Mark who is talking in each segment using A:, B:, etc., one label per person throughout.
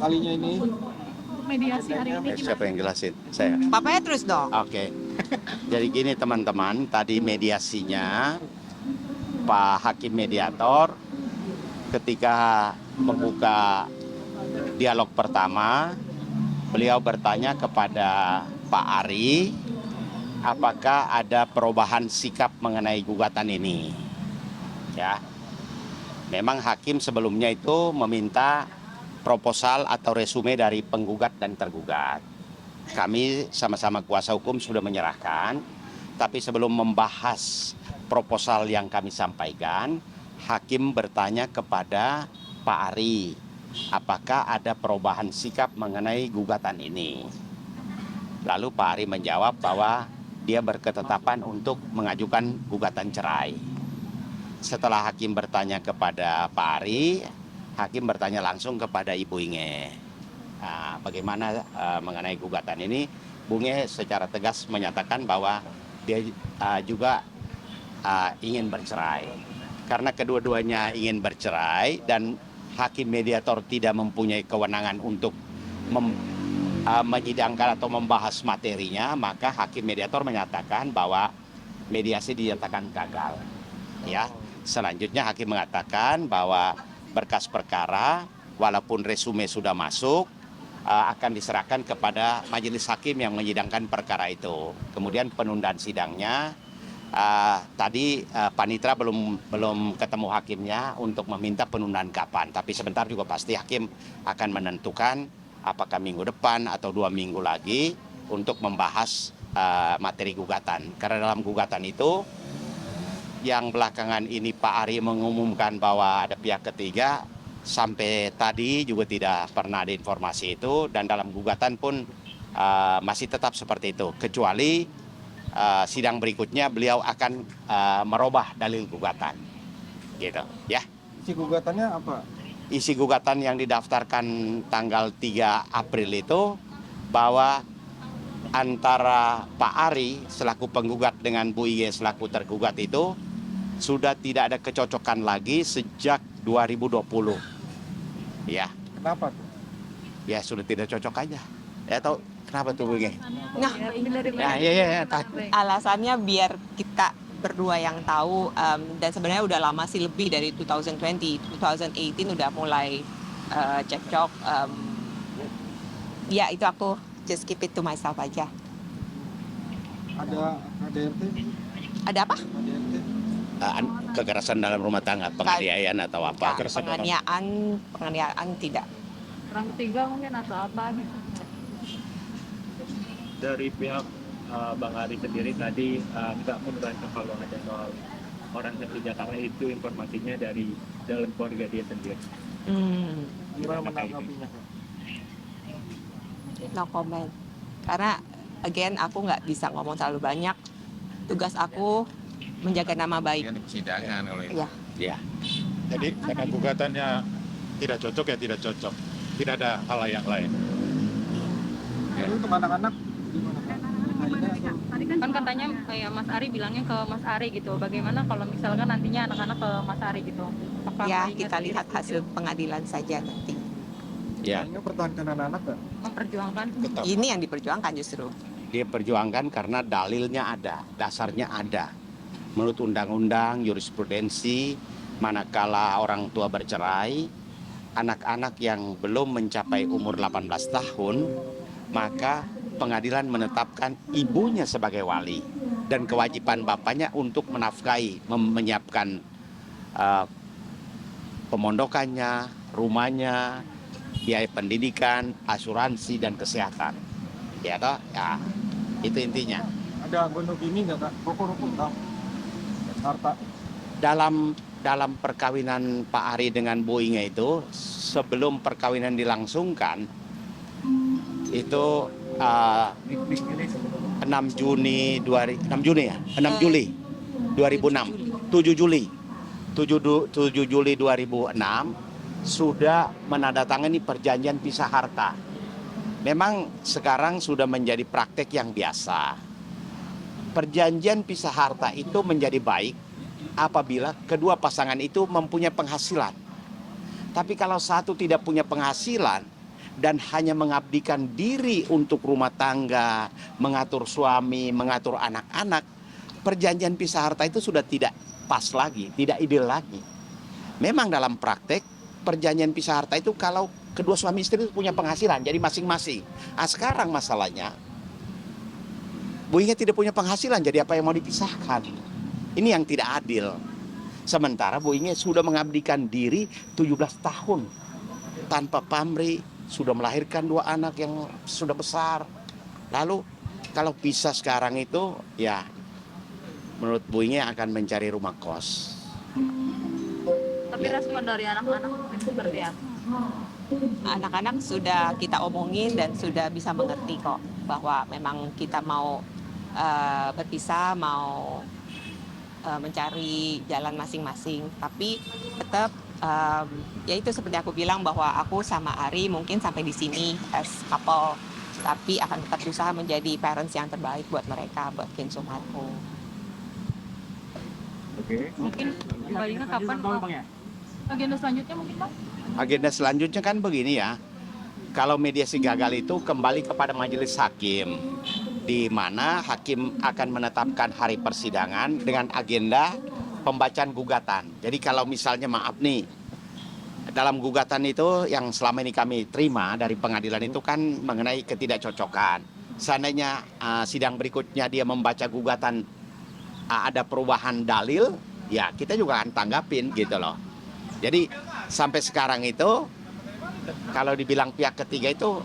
A: kalinya ini.
B: Mediasi hari ini
C: Siapa yang jelasin? Saya.
D: Pak Petrus dong.
C: Oke. Jadi gini teman-teman, tadi mediasinya Pak Hakim Mediator ketika membuka dialog pertama, beliau bertanya kepada Pak Ari, apakah ada perubahan sikap mengenai gugatan ini? Ya, memang hakim sebelumnya itu meminta proposal atau resume dari penggugat dan tergugat. Kami sama-sama kuasa hukum sudah menyerahkan, tapi sebelum membahas proposal yang kami sampaikan, hakim bertanya kepada Pak Ari, apakah ada perubahan sikap mengenai gugatan ini? Lalu Pak Ari menjawab bahwa dia berketetapan untuk mengajukan gugatan cerai. Setelah hakim bertanya kepada Pak Ari, hakim bertanya langsung kepada Ibu Inge. Nah, bagaimana mengenai gugatan ini? Bu Inge secara tegas menyatakan bahwa dia juga ingin bercerai. Karena kedua-duanya ingin bercerai dan hakim mediator tidak mempunyai kewenangan untuk menyidangkan atau membahas materinya, maka hakim mediator menyatakan bahwa mediasi dinyatakan gagal. Ya, selanjutnya hakim mengatakan bahwa berkas perkara walaupun resume sudah masuk akan diserahkan kepada majelis hakim yang menyidangkan perkara itu. Kemudian penundaan sidangnya tadi panitera belum ketemu hakimnya untuk meminta penundaan kapan, tapi sebentar juga pasti hakim akan menentukan apakah minggu depan atau 2 minggu lagi untuk membahas materi gugatan. Karena dalam gugatan itu yang belakangan ini Pak Ari mengumumkan bahwa ada pihak ketiga, sampai tadi juga tidak pernah ada informasi itu, dan dalam gugatan pun masih tetap seperti itu, kecuali sidang berikutnya beliau akan merubah dalil gugatan, gitu ya.
A: Isi gugatannya apa?
C: Isi gugatan yang didaftarkan tanggal 3 April itu bahwa antara Pak Ari selaku penggugat dengan Bu Ige selaku tergugat itu sudah tidak ada kecocokan lagi sejak 2020. Ya.
A: Kenapa tuh?
C: Ya sudah tidak cocok aja. Ya tahu kenapa tuh Bu Ige?
D: Nah,
C: Ya.
D: alasannya biar kita berdua yang tahu, dan sebenarnya udah lama sih, lebih dari 2018 udah mulai cekcok. Ya itu aku just keep it to myself aja.
A: Ada ADRT?
D: Ada apa?
A: ADRT?
C: Kekerasan dalam rumah tangga, penganiayaan atau apa?
D: Penganiayaan tidak.
B: orang ketiga mungkin atau apa gitu.
E: Dari pihak Bang Ari sendiri tadi nggak membantah kalau ada soal orang ketiga, karena itu informasinya dari dalam keluarga dia sendiri.
A: Gimana menanggapinya?
D: No comment. Karena again aku nggak bisa ngomong terlalu banyak. Tugas aku menjaga nama baik.
F: Persidangan kalau itu.
D: Ya.
C: Ya.
F: Jadi karena gugatannya tidak cocok ya tidak cocok. Tidak ada hal yang lain.
A: Jadi untuk anak-anak gimana?
B: Tadi kan katanya kayak Mas Ari bilangnya ke Mas Ari gitu. Bagaimana kalau misalkan nantinya anak-anak ke Mas Ari gitu? Apakah
D: Ya,
B: ingat
D: kita lihat hasil pengadilan saja nanti.
C: Ya.
A: Kayaknya pertahankan anak-anak nggak?
B: memperjuangkan?
D: Ini yang diperjuangkan justru.
C: Dia perjuangkan karena dalilnya ada, dasarnya ada. Menurut undang-undang, jurisprudensi, manakala orang tua bercerai, anak-anak yang belum mencapai umur 18 tahun, maka pengadilan menetapkan ibunya sebagai wali. Dan kewajiban bapaknya untuk menafkahi, menyiapkan pemondokannya, rumahnya, biaya pendidikan, asuransi, dan kesehatan. Ya toh? Ya, itu intinya.
A: Ada gonok ini nggak Kak? Rokok-rokok tahu? Harta.
C: Dalam perkawinan Pak Ari dengan Bu Inge itu, sebelum perkawinan dilangsungkan, itu 6 Juni 2006, 7 Juli 2006 sudah menandatangani perjanjian pisah harta. Memang sekarang sudah menjadi praktek yang biasa. Perjanjian pisah harta itu menjadi baik apabila kedua pasangan itu mempunyai penghasilan. Tapi kalau satu tidak punya penghasilan dan hanya mengabdikan diri untuk rumah tangga, mengatur suami, mengatur anak-anak, perjanjian pisah harta itu sudah tidak pas lagi, tidak ideal lagi. Memang dalam praktek perjanjian pisah harta itu kalau kedua suami istri itu punya penghasilan, jadi masing-masing. Nah, sekarang masalahnya Bu Inge tidak punya penghasilan, jadi apa yang mau dipisahkan? Ini yang tidak adil. Sementara Bu Inge sudah mengabdikan diri 17 tahun tanpa pamrih, sudah melahirkan 2 anak yang sudah besar. Lalu kalau pisah sekarang itu, ya menurut Bu Inge akan mencari rumah kos.
B: Tapi respon dari anak-anak itu seperti apa?
D: Anak-anak sudah kita omongin dan sudah bisa mengerti kok bahwa memang kita mau berpisah, mau mencari jalan masing-masing. Tapi tetap ya itu seperti aku bilang bahwa aku sama Ari mungkin sampai di sini as couple, tapi akan tetap berusaha menjadi parents yang terbaik buat mereka, buat Ken Sumarko.
B: Mungkin kembalinya kapan Bang? Agenda selanjutnya mungkin Bang?
C: Agenda selanjutnya kan begini ya, kalau mediasi gagal itu kembali kepada majelis hakim, di mana hakim akan menetapkan hari persidangan dengan agenda pembacaan gugatan. Jadi kalau misalnya maaf nih, dalam gugatan itu yang selama ini kami terima dari pengadilan itu kan mengenai ketidakcocokan. Seandainya sidang berikutnya dia membaca gugatan ada perubahan dalil, ya kita juga akan tanggapin gitu loh. Jadi sampai sekarang itu kalau dibilang pihak ketiga itu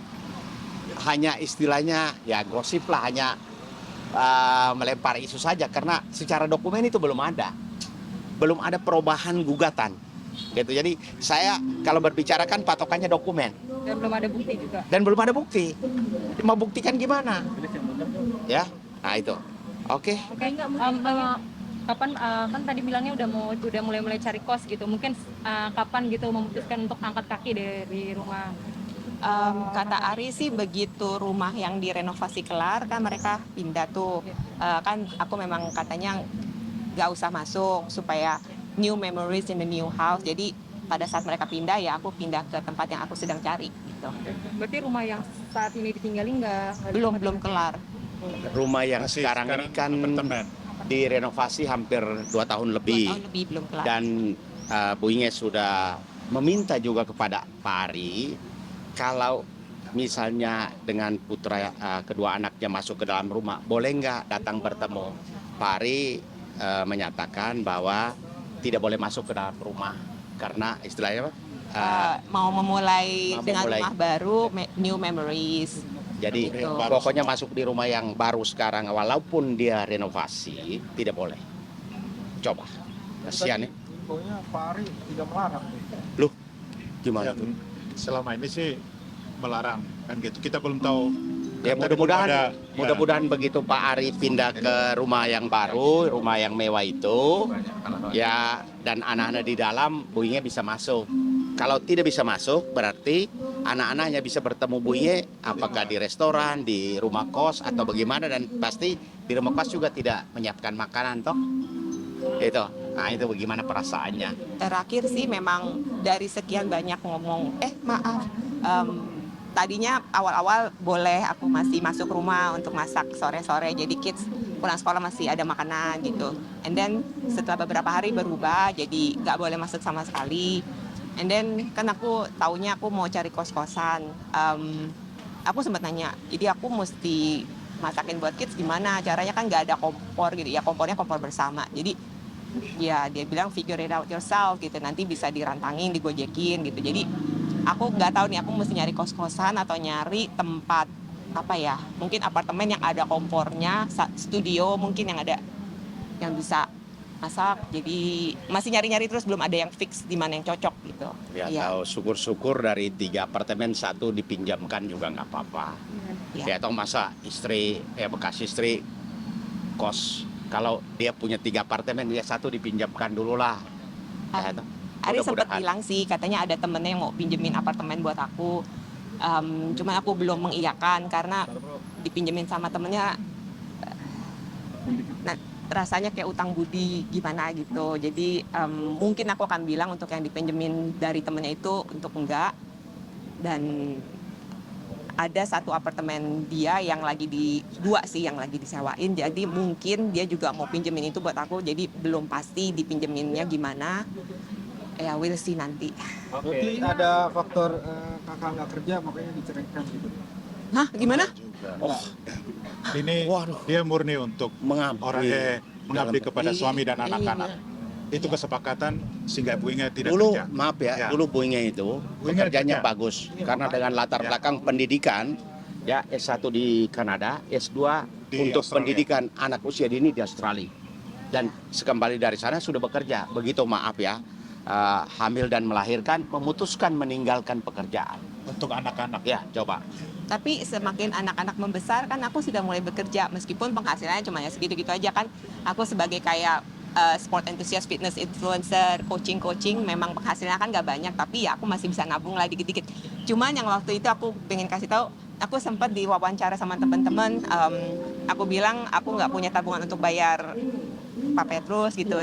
C: hanya istilahnya ya gosip lah, hanya melempar isu saja karena secara dokumen itu belum ada perubahan gugatan gitu. Jadi saya kalau berbicara kan patokannya dokumen
B: Dan belum ada bukti juga.
C: dan belum ada bukti. Mau buktikan gimana? Ya, nah itu. Oke.
B: Kapan kan tadi bilangnya udah mulai cari kos gitu. Mungkin kapan gitu memutuskan untuk angkat kaki dari rumah?
D: Kata Ari sih begitu rumah yang direnovasi kelar kan mereka pindah tuh. Kan aku memang katanya gak usah masuk supaya new memories in the new house. Jadi pada saat mereka pindah ya aku pindah ke tempat yang aku sedang cari gitu.
B: Berarti rumah yang saat ini ditinggali nggak
D: Belum kelar.
C: Rumah yang
F: Masih
C: sekarang ini kan
F: apartemen.
C: direnovasi hampir 2 tahun
D: 2
C: lebih.
D: tahun lebih belum kelar.
C: Dan Bu Inge sudah meminta juga kepada Pak Ari, kalau misalnya dengan putra kedua anaknya masuk ke dalam rumah, boleh nggak datang bertemu? Pak Ari menyatakan bahwa tidak boleh masuk ke dalam rumah karena istilahnya apa?
D: Mau memulai dengan
C: memulai.
D: rumah baru, new memories.
C: Jadi
D: Begitu.
C: pokoknya masuk di rumah yang baru sekarang, walaupun dia renovasi tidak boleh. Coba, kasihan ya.
A: Pokoknya Pak Ari tidak melarang.
C: Loh, gimana
F: Ya,
C: tuh?
F: selama ini sih melarang kan gitu. Kita belum tahu.
C: Ya
F: Kan tadi belum ada-
C: mudah-mudahan begitu Pak Ari pindah ke rumah yang baru, rumah yang mewah itu, ya dan anak-anak di dalam, Bu Inge bisa masuk. Kalau tidak bisa masuk, berarti anak-anaknya bisa bertemu Bu Inge, apakah di restoran, di rumah kos, atau bagaimana, dan pasti di rumah kos juga tidak menyiapkan makanan, toh? Itu, nah itu bagaimana perasaannya?
D: Terakhir sih memang dari sekian banyak ngomong, maaf, tadinya awal-awal boleh aku masih masuk rumah untuk masak sore-sore, jadi kids pulang sekolah masih ada makanan gitu. And then setelah beberapa hari berubah, jadi nggak boleh masuk sama sekali. And then kan aku taunya aku mau cari kos-kosan. Aku sempat nanya, jadi aku mesti masakin buat kids gimana? Caranya kan nggak ada kompor gitu, ya kompornya kompor bersama. Jadi ya dia bilang figure it out yourself gitu, nanti bisa dirantangin, digojekin gitu. Jadi aku nggak tahu nih aku mesti nyari kos-kosan atau nyari tempat apa ya, mungkin apartemen yang ada kompornya, studio mungkin yang ada yang bisa masak. Jadi masih nyari-nyari terus, belum ada yang fix di mana yang cocok gitu.
C: Ya,
D: Iya.
C: tahu syukur-syukur dari 3 apartemen 1 dipinjamkan juga nggak apa-apa.
D: Iya.
C: Ya, atau masa istri, bekas istri kos, kalau dia punya 3 apartemen, dia 1 dipinjamkan dulu lah. Ya, toh.
D: Ari sempat
C: Mudah-mudahan.
D: bilang sih, katanya ada temennya yang mau pinjemin apartemen buat aku. Cuman aku belum mengiyakan karena dipinjemin sama temennya, nah, rasanya kayak utang budi gimana gitu. Jadi mungkin aku akan bilang untuk yang dipinjemin dari temennya itu untuk enggak. Dan ada satu apartemen dia yang dua sih yang lagi disewain, jadi mungkin dia juga mau pinjemin itu buat aku, jadi belum pasti dipinjeminnya gimana, ya we'll see nanti.
A: Berarti ada faktor kakak nggak kerja makanya diceraikan gitu.
D: Hah, gimana?
F: Ini dia murni untuk
C: Mengabdi.
F: mengabdi kepada
C: Iya.
F: suami dan anak-anak. Itu kesepakatan sehingga Bu Inge tidak
C: Dulu
F: kerja.
C: maaf ya, dulu Bu Inge itu
F: Bu Inge
C: pekerjaannya
F: kerja.
C: bagus karena dengan latar belakang pendidikan, ya S1 di Kanada, S2
F: Di
C: untuk
F: Australia.
C: pendidikan anak usia dini di Australia. Dan sekembali dari sana sudah bekerja. Begitu maaf ya, hamil dan melahirkan, memutuskan meninggalkan pekerjaan.
F: Untuk anak-anak.
C: Ya, coba.
D: Tapi semakin anak-anak membesar kan aku sudah mulai bekerja, meskipun penghasilannya cuma ya segitu-gitu aja kan. Aku sebagai kayak sport enthusiast, fitness influencer, coaching memang penghasilannya kan nggak banyak, tapi ya aku masih bisa nabung lah dikit-dikit. Cuman yang waktu itu aku pengen kasih tahu, aku sempat diwawancara sama teman-teman, aku bilang aku nggak punya tabungan untuk bayar Pak Petrus gitu.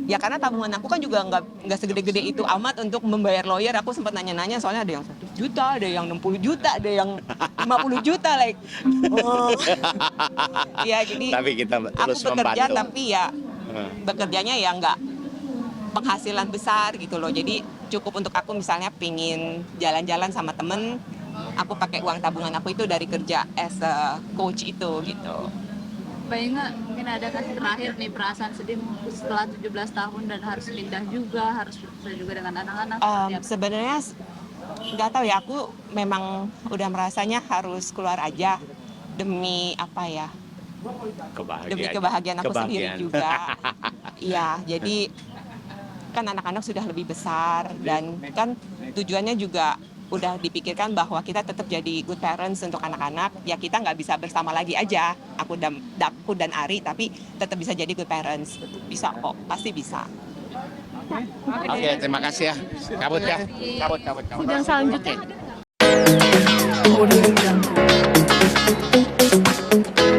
D: Ya karena tabungan aku kan juga nggak segede-gede itu amat untuk membayar lawyer. Aku sempat nanya-nanya soalnya ada yang 100 juta, ada yang 60 juta, ada yang 50 juta like. Oh. Ya jadi
C: Tapi kita
D: aku
C: terus
D: bekerja
C: membantu.
D: tapi ya bekerjanya ya nggak penghasilan besar gitu loh. Jadi cukup untuk aku misalnya pingin jalan-jalan sama temen, aku pakai uang tabungan aku itu dari kerja as a coach itu gitu.
G: Mbak Inge, mungkin ada kan terakhir nih perasaan sedih setelah 17 tahun dan harus pindah juga, harus berusaha juga dengan anak-anak.
D: Sebenarnya nggak tahu ya, aku memang udah merasanya harus keluar aja demi apa ya, demi kebahagiaan aku sendiri juga. Iya, jadi kan anak-anak sudah lebih besar dan kan tujuannya juga udah dipikirkan bahwa kita tetap jadi good parents untuk anak-anak. Ya kita nggak bisa bersama lagi aja, aku dan Ari, tapi tetap bisa jadi good parents. Bisa kok, pasti bisa.
C: Oke, terima kasih ya. Cabut ya. Cabut.
G: Sidang selanjutnya.
H: Audio Jungle.